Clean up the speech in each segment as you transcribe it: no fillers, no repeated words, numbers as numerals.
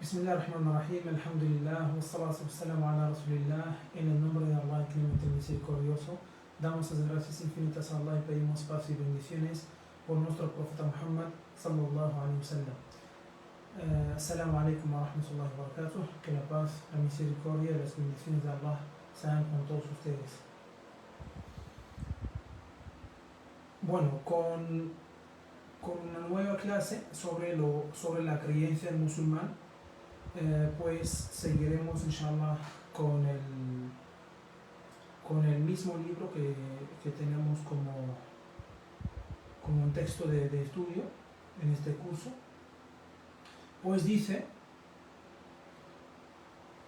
Bismillahirrahmanirrahim, alhamdulillah, wassalatu wassalamu ala rasulillah. En el nombre de Allah, clemente y misericordioso, damos las gracias infinitas a Allah y pedimos paz y bendiciones por nuestro profeta Muhammad sallallahu alaihi wasallam. Assalamu alaikum wa rahmatullahi wa barakatuh. Que la paz, la misericordia y las bendiciones de Allah sean con todos ustedes. Bueno, con una nueva clase sobre la creencia del musulmán, pues seguiremos inshallah con el mismo libro que tenemos como un texto de estudio en este curso. Pues dice,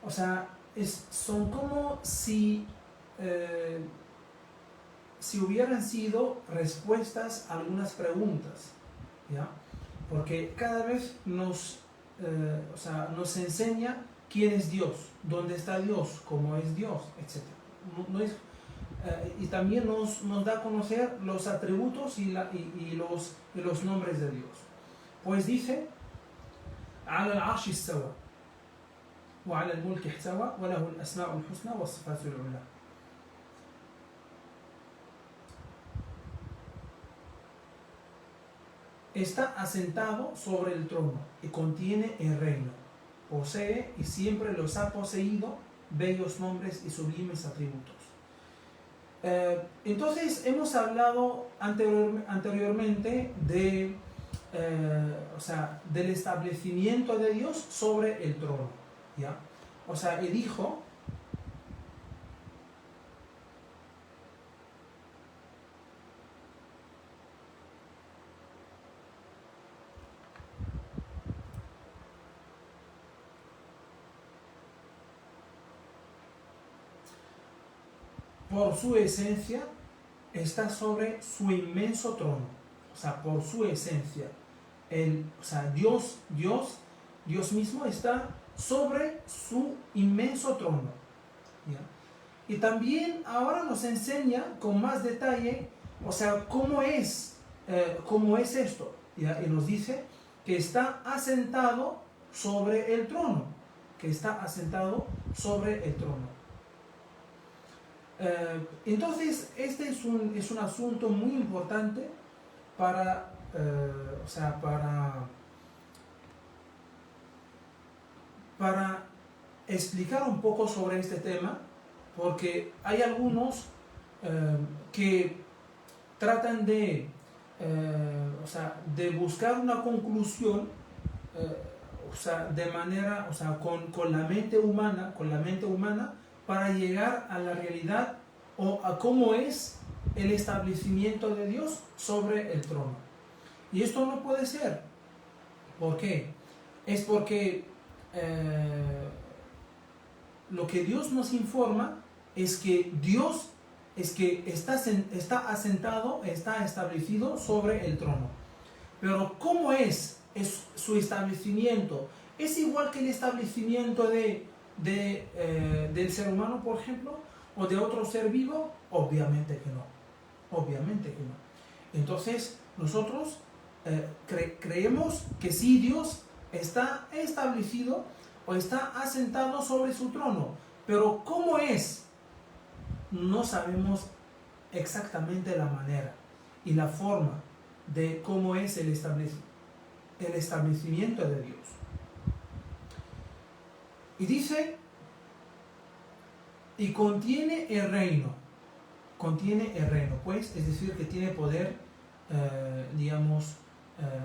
o sea, son como si hubieran sido respuestas a algunas preguntas, ¿ya? Porque cada vez nos enseña quién es Dios, dónde está Dios, cómo es Dios, etc. Y también nos da a conocer los atributos y los nombres de Dios. Pues dice, على العرش استوى وعلى الملك احتوى وله الأسماء الحسنى والصفات العلى. Está asentado sobre el trono y contiene el reino. Posee y siempre los ha poseído bellos nombres y sublimes atributos. Entonces hemos hablado anteriormente del establecimiento de Dios sobre el trono, ¿ya? O sea, él dijo, por su esencia está sobre su inmenso trono. O sea, por su esencia, Dios mismo está sobre su inmenso trono, ¿ya? Y también ahora nos enseña con más detalle, o sea, cómo es esto, ¿ya? Y nos dice que está asentado sobre el trono, Entonces, este es un asunto muy importante para explicar un poco sobre este tema, porque hay algunos que tratan de buscar una conclusión de manera, con la mente humana, para llegar a la realidad o a cómo es el establecimiento de Dios sobre el trono. Y esto no puede ser. ¿Por qué? Es porque lo que Dios nos informa es que Dios está asentado, está establecido sobre el trono. Pero ¿cómo es su establecimiento? ¿Es igual que el establecimiento del ser humano, por ejemplo, o de otro ser vivo? Obviamente que no. Entonces, nosotros creemos que sí, Dios está establecido o está asentado sobre su trono, pero ¿cómo es? No sabemos exactamente la manera y la forma de cómo es el establecimiento de Dios. Y dice, y contiene el reino, pues, es decir, que tiene poder,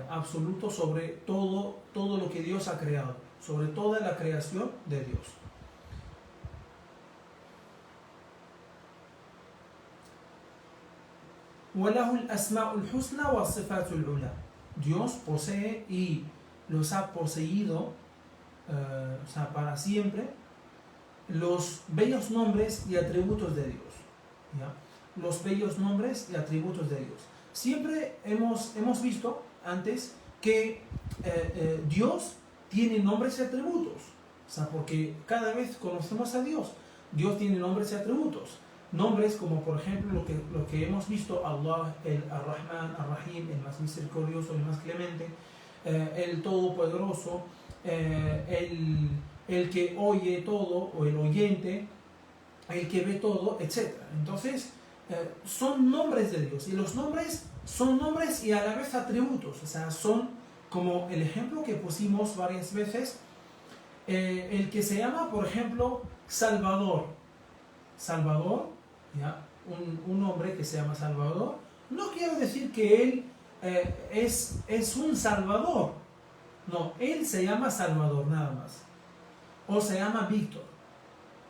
absoluto sobre todo lo que Dios ha creado, sobre toda la creación de Dios. وَلَهُ الْأَسْمَاءُ الْحُسْنَى وَالصِّفَاتُ الْعُلَى. Dios posee y los ha poseído para siempre los bellos nombres y atributos de Dios, ¿ya? Los bellos nombres y atributos de Dios. Siempre hemos visto antes que Dios tiene nombres y atributos, porque cada vez conocemos a Dios, Dios tiene nombres y atributos. Nombres como, por ejemplo, lo que hemos visto, Allah, el Ar-Rahman, Ar-Rahim, el más misericordioso, el más clemente, el Todopoderoso, el que oye todo, o el oyente, el que ve todo, etc. Entonces, son nombres de Dios, y los nombres son nombres y a la vez atributos, o sea, son como el ejemplo que pusimos varias veces, el que se llama, por ejemplo, Salvador. Salvador, ¿ya? Un hombre que se llama Salvador, no quiere decir que él es un Salvador. No, él se llama Salvador nada más. O se llama Víctor.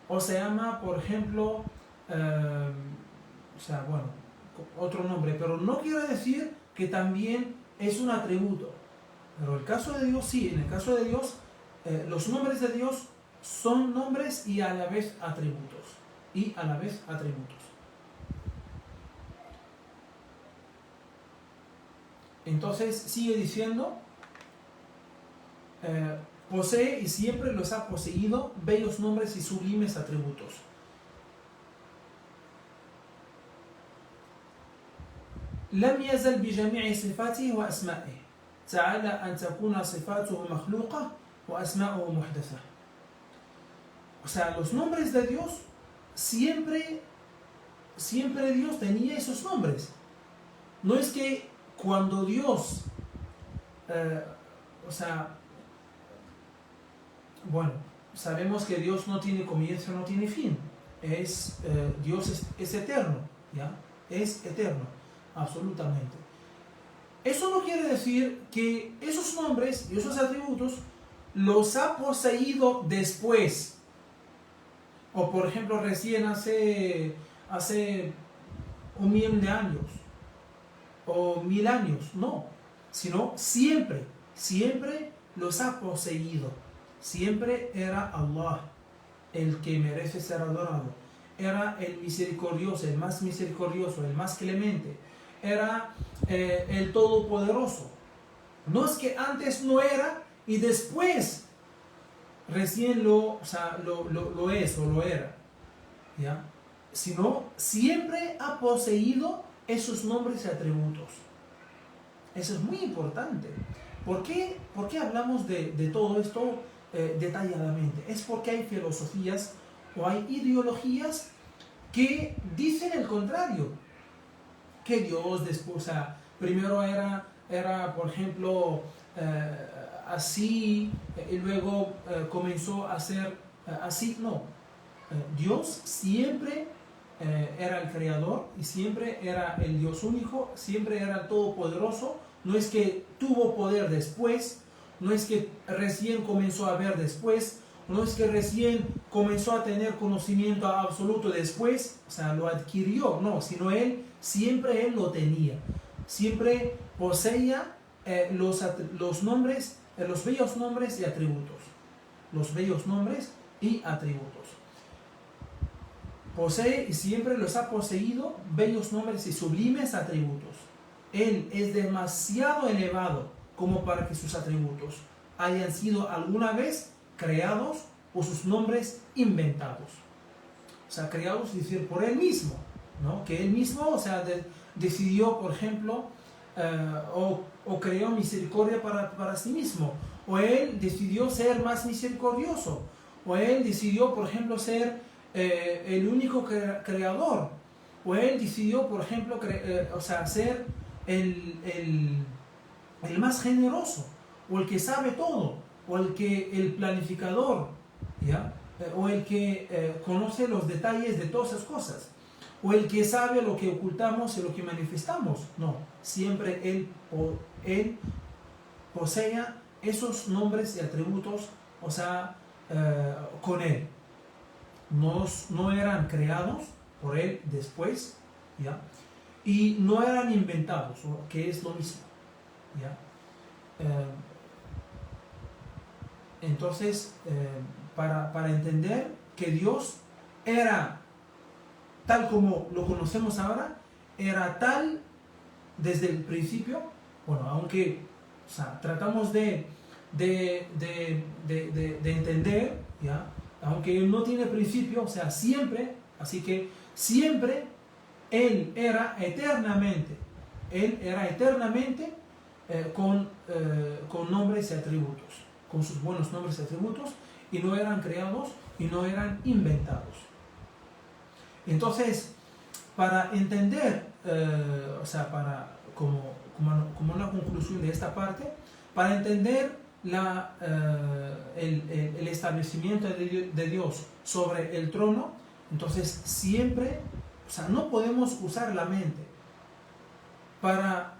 O se llama, por ejemplo, o sea, bueno, otro nombre. Pero no quiere decir que también es un atributo. Pero el caso de Dios sí, en el caso de Dios, los nombres de Dios son nombres y a la vez atributos. Y a la vez atributos. Entonces sigue diciendo, posee y siempre los ha poseído bellos nombres y sublimes atributos. لم يزل بجميع صفاته وأسمائه تعالى أن تكون صفاته مخلوقة وأسماؤه محدثة. O sea, los nombres de Dios siempre Dios tenía esos nombres. No es que cuando Dios, o sea, bueno, sabemos que Dios no tiene comienzo, no tiene fin. Dios es eterno, ¿ya? Es eterno, absolutamente. Eso no quiere decir que esos nombres y esos atributos los ha poseído después. O por ejemplo, recién hace 1.000.000 de años. O 1.000 años, no. Sino siempre los ha poseído. Siempre era Allah el que merece ser adorado. Era el misericordioso, el más misericordioso, el más clemente. Era el todopoderoso. No es que antes no era y después recién lo es o lo era, ¿ya? Sino siempre ha poseído esos nombres y atributos. Eso es muy importante. ¿Por qué hablamos de todo esto detalladamente? Es porque hay filosofías o hay ideologías que dicen el contrario. Que Dios después, o sea, primero era por ejemplo, así, y luego comenzó a ser así. No. Dios siempre era el creador y siempre era el Dios único, siempre era el todopoderoso. No es que tuvo poder después, no es que recién comenzó a ver después, no es que recién comenzó a tener conocimiento absoluto después, o sea, lo adquirió, no, sino siempre él lo tenía, siempre poseía los nombres, los bellos nombres y atributos, los bellos nombres y atributos. Posee y siempre los ha poseído bellos nombres y sublimes atributos. Él es demasiado elevado como para que sus atributos hayan sido alguna vez creados o sus nombres inventados. O sea, creados, es decir, por él mismo, ¿no? Que él mismo, o sea, decidió, por ejemplo, o creó misericordia para sí mismo, o él decidió ser más misericordioso, o él decidió, por ejemplo, ser el único creador, o él decidió, por ejemplo, ser el más generoso, o el que sabe todo, o el planificador, ¿ya? O el que conoce los detalles de todas esas cosas, o el que sabe lo que ocultamos y lo que manifestamos. No, siempre él posea esos nombres y atributos, o sea, con él. No eran creados por él después, ¿ya? Y no eran inventados, que es lo mismo, ¿ya? Entonces, para entender que Dios era tal como lo conocemos ahora, era tal desde el principio, bueno, aunque, o sea, tratamos de entender, ¿ya? Aunque Él no tiene principio, o sea, siempre, así que siempre Él era eternamente con nombres y atributos, con sus buenos nombres y atributos, y no eran creados y no eran inventados. Entonces, para entender, como una conclusión de esta parte, para entender el establecimiento de Dios sobre el trono, entonces siempre, no podemos usar la mente para,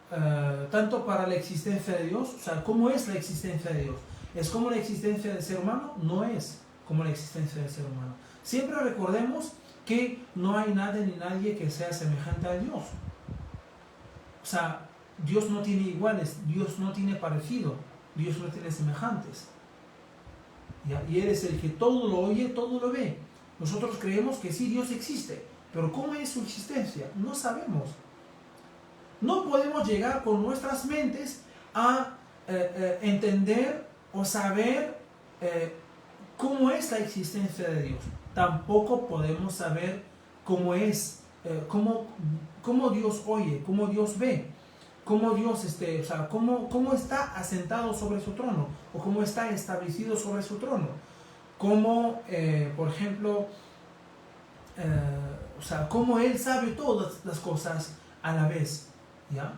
tanto para la existencia de Dios, ¿cómo es la existencia de Dios? ¿Es como la existencia del ser humano? No es como la existencia del ser humano. Siempre recordemos que no hay nada ni nadie que sea semejante a Dios. Dios no tiene iguales, Dios no tiene parecido, Dios no tiene semejantes. ¿Ya? Y Él es el que todo lo oye, todo lo ve. Nosotros creemos que sí, Dios existe, pero ¿cómo es su existencia? No sabemos. No podemos llegar con nuestras mentes a entender o saber cómo es la existencia de Dios. Tampoco podemos saber cómo es, cómo Dios oye, cómo Dios ve, cómo Dios cómo está asentado sobre su trono, o cómo está establecido sobre su trono. Cómo, por ejemplo, cómo Él sabe todas las cosas a la vez. ¿Ya?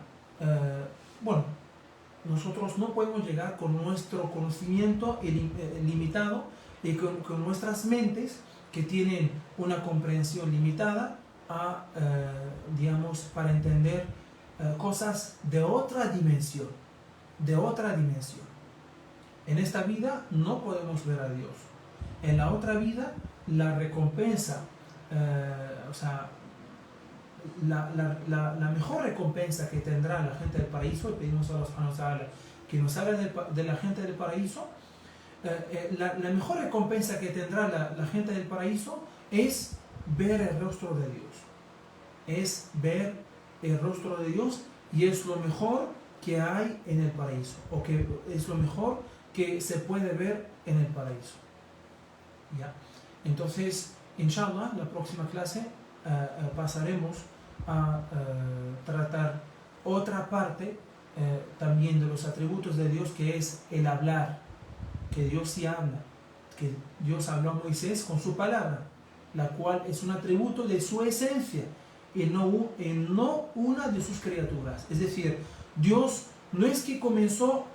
Nosotros no podemos llegar con nuestro conocimiento limitado y con nuestras mentes que tienen una comprensión limitada para entender cosas de otra dimensión, En esta vida no podemos ver a Dios. En la otra vida, la recompensa, la mejor recompensa que tendrá la gente del paraíso, y pedimos a Allah subhanahu wa ta'ala que nos haga de la gente del paraíso, la mejor recompensa que tendrá la gente del paraíso es ver el rostro de Dios. Es ver el rostro de Dios, y es lo mejor que hay en el paraíso, o que es lo mejor que se puede ver en el paraíso. ¿Ya? Entonces, inshallah, la próxima clase pasaremos a tratar otra parte también de los atributos de Dios, que es el hablar, que Dios sí habla, que Dios habló a Moisés con su palabra, la cual es un atributo de su esencia y no una de sus criaturas. Es decir, Dios no es que comenzó,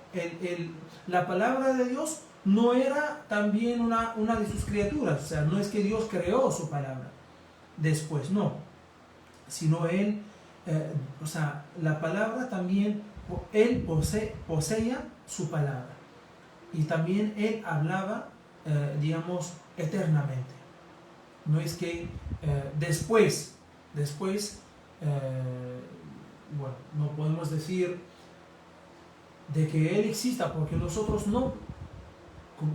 la palabra de Dios no era también una de sus criaturas, no es que Dios creó su palabra después, no, sino Él, la palabra también, Él poseía su palabra, y también Él hablaba, eternamente. No es que después, no podemos decir de que Él exista, porque nosotros no,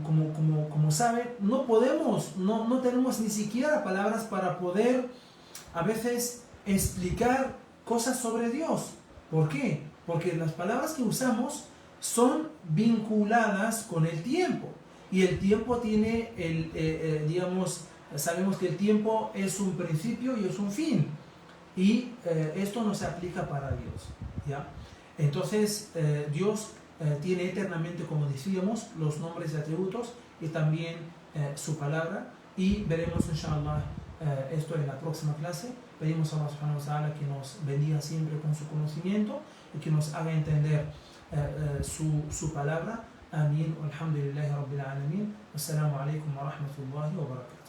como saben, no podemos, no tenemos ni siquiera palabras para poder a veces explicar cosas sobre Dios. ¿Por qué? Porque las palabras que usamos son vinculadas con el tiempo, y el tiempo tiene sabemos que el tiempo es un principio y es un fin, y esto no se aplica para Dios, ¿ya? Entonces Dios tiene eternamente, como decíamos, los nombres y atributos, y también su palabra, y veremos inshallah esto en la próxima clase. Pedimos a Allah subhanahu wa ta'ala que nos bendiga siempre con su conocimiento y que nos haga entender su palabra. Amén. Alhamdulillahi Rabbil Alamin. Assalamu alaikum wa rahmatullahi wa barakatuh.